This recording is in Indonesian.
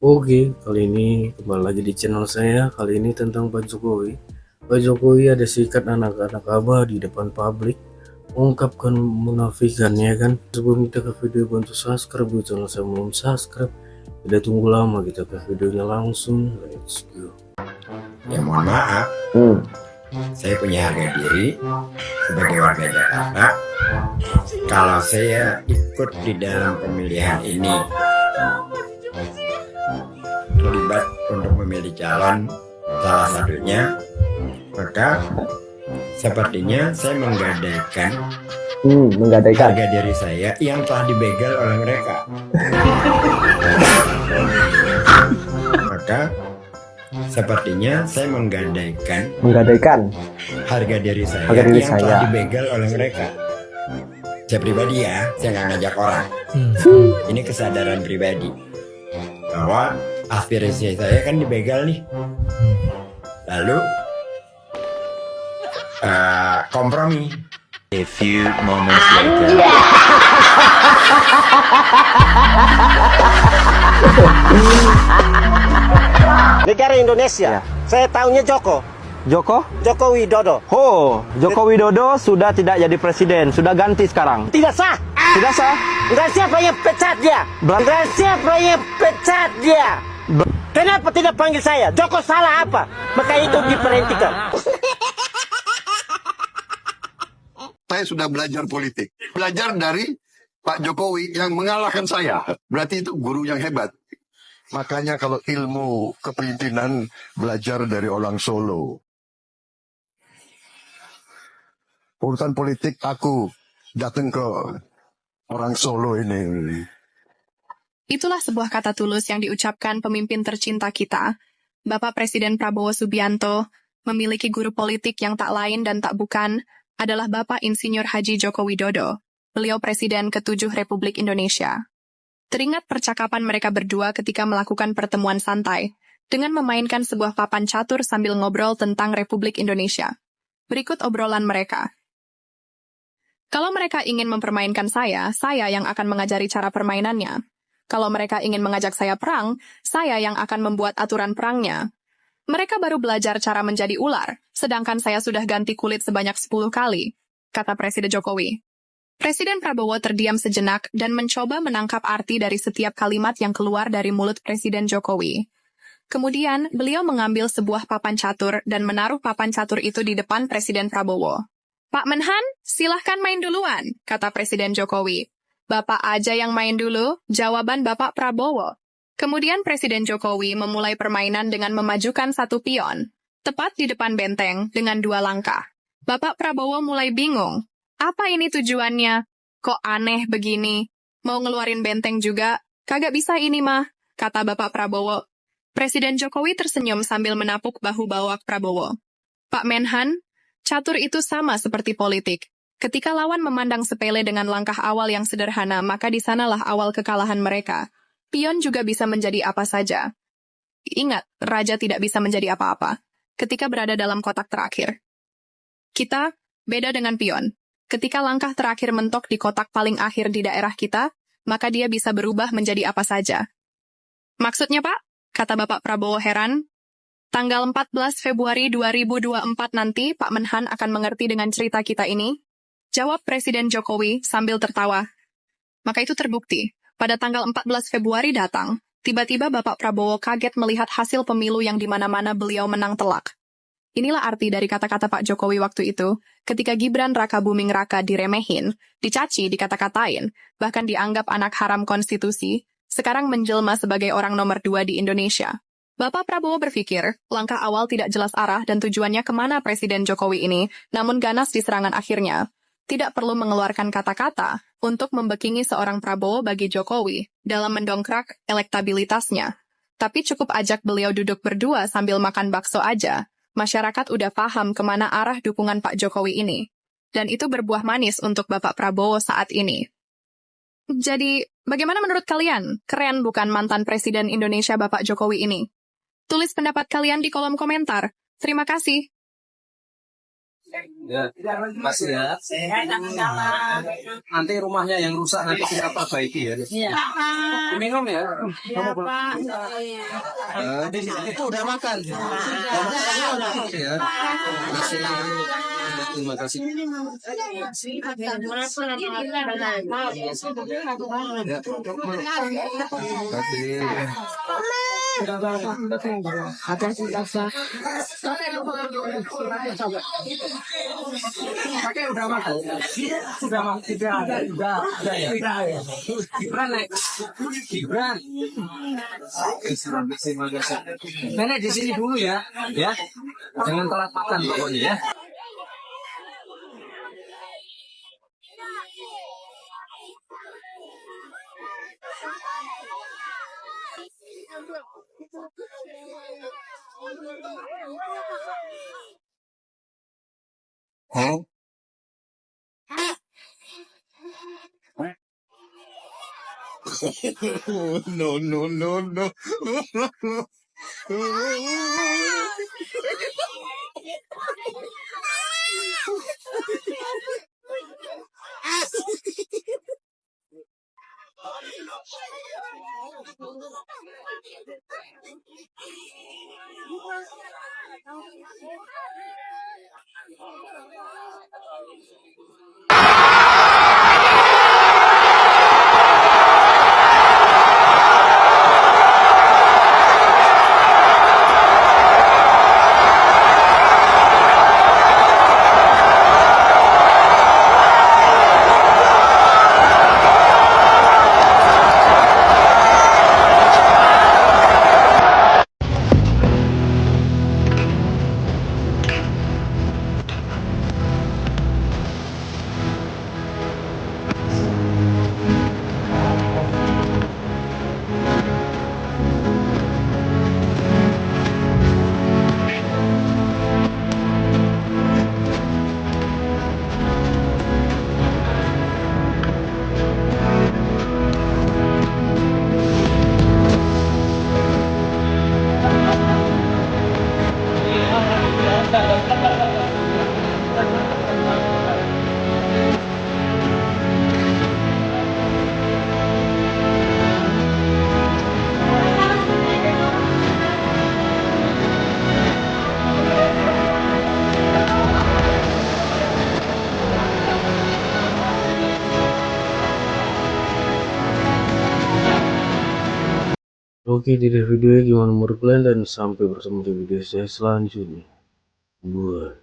Oke, kali ini kembali lagi di channel saya. Kali ini tentang Pak Jokowi. Pak Jokowi ada sikat anak-anak abah di depan publik, ungkapkan munafikannya kan. Sebelum kita ke video, bantu subscribe di channel saya, belum subscribe. Tidak tunggu lama, kita ke videonya langsung. Let's go. Ya mohon maaf, saya punya harga diri sebagai warga Jakarta. Kalau saya ikut di dalam pemilihan ini, terlibat untuk memilih calon salah satunya, maka sepertinya saya menggadaikan harga diri saya yang telah dibegal oleh mereka. Maka sepertinya saya menggadaikan harga diri saya yang telah dibegal oleh mereka. Saya pribadi ya, saya nggak ngajak orang. Ini kesadaran pribadi bahwa aspirasi saya kan dibegal nih. Lalu kompromi. A few moments later. Negara Indonesia, saya tahunya Joko Widodo. Oh, Joko Widodo sudah tidak jadi presiden, sudah ganti sekarang. Tidak sah. Tidak sah? Enggak, siapa yang pecat dia? Enggak, siapa yang pecat dia? Kenapa tidak panggil saya? Joko salah apa? Maka itu diperhentikan. Saya sudah belajar politik. Belajar dari Pak Jokowi yang mengalahkan saya. Berarti itu guru yang hebat. Makanya kalau ilmu kepemimpinan belajar dari orang Solo. Urusan politik aku datang ke orang Solo ini. Itulah sebuah kata tulus yang diucapkan pemimpin tercinta kita, Bapak Presiden Prabowo Subianto, memiliki guru politik yang tak lain dan tak bukan adalah Bapak Insinyur Haji Joko Widodo, beliau Presiden ke-7 Republik Indonesia. Teringat percakapan mereka berdua ketika melakukan pertemuan santai, dengan memainkan sebuah papan catur sambil ngobrol tentang Republik Indonesia. Berikut obrolan mereka. Kalau mereka ingin mempermainkan saya yang akan mengajari cara permainannya. Kalau mereka ingin mengajak saya perang, saya yang akan membuat aturan perangnya. Mereka baru belajar cara menjadi ular, sedangkan saya sudah ganti kulit sebanyak 10 kali, kata Presiden Jokowi. Presiden Prabowo terdiam sejenak dan mencoba menangkap arti dari setiap kalimat yang keluar dari mulut Presiden Jokowi. Kemudian, beliau mengambil sebuah papan catur dan menaruh papan catur itu di depan Presiden Prabowo. Pak Menhan, silahkan main duluan, kata Presiden Jokowi. Bapak aja yang main dulu, jawaban Bapak Prabowo. Kemudian Presiden Jokowi memulai permainan dengan memajukan satu pion, tepat di depan benteng dengan 2 langkah. Bapak Prabowo mulai bingung. Apa ini tujuannya? Kok aneh begini? Mau ngeluarin benteng juga? Kagak bisa ini mah, kata Bapak Prabowo. Presiden Jokowi tersenyum sambil menapuk bahu Bapak Prabowo. Pak Menhan, catur itu sama seperti politik. Ketika lawan memandang sepele dengan langkah awal yang sederhana, maka di sanalah awal kekalahan mereka. Pion juga bisa menjadi apa saja. Ingat, raja tidak bisa menjadi apa-apa ketika berada dalam kotak terakhir. Kita beda dengan pion. Ketika langkah terakhir mentok di kotak paling akhir di daerah kita, maka dia bisa berubah menjadi apa saja. Maksudnya, Pak? Kata Bapak Prabowo heran. Tanggal 14 Februari 2024 nanti, Pak Menhan akan mengerti dengan cerita kita ini. Jawab Presiden Jokowi sambil tertawa. Maka itu terbukti. Pada tanggal 14 Februari datang, tiba-tiba Bapak Prabowo kaget melihat hasil pemilu yang di mana-mana beliau menang telak. Inilah arti dari kata-kata Pak Jokowi waktu itu, ketika Gibran Raka Buming Raka diremehin, dicaci, dikata-katain, bahkan dianggap anak haram konstitusi, sekarang menjelma sebagai orang nomor 2 di Indonesia. Bapak Prabowo berpikir, langkah awal tidak jelas arah dan tujuannya kemana Presiden Jokowi ini, namun ganas di serangan akhirnya. Tidak perlu mengeluarkan kata-kata untuk membekingi seorang Prabowo bagi Jokowi dalam mendongkrak elektabilitasnya. Tapi cukup ajak beliau duduk berdua sambil makan bakso aja. Masyarakat udah paham kemana arah dukungan Pak Jokowi ini. Dan itu berbuah manis untuk Bapak Prabowo saat ini. Jadi, bagaimana menurut kalian? Keren bukan mantan Presiden Indonesia Bapak Jokowi ini? Tulis pendapat kalian di kolom komentar. Terima kasih. Ya, makasih ya. Nanti rumahnya yang rusak nanti kita perbaiki ya. Iya. Minum ya. Kamu belum. Itu udah makan. Udah makan ya. Terima kasih. Pakai udah makan. Sudah makan. Udah ya. Gibran naik. Gibran. Terima kasih. Nenek di sini dulu ya. Ya. Jangan telat makan pokoknya ya. Hah? No, no, no, no. Oke, di videonya gimana menurut kalian, dan sampai bertemu di video saya selanjutnya. Bye.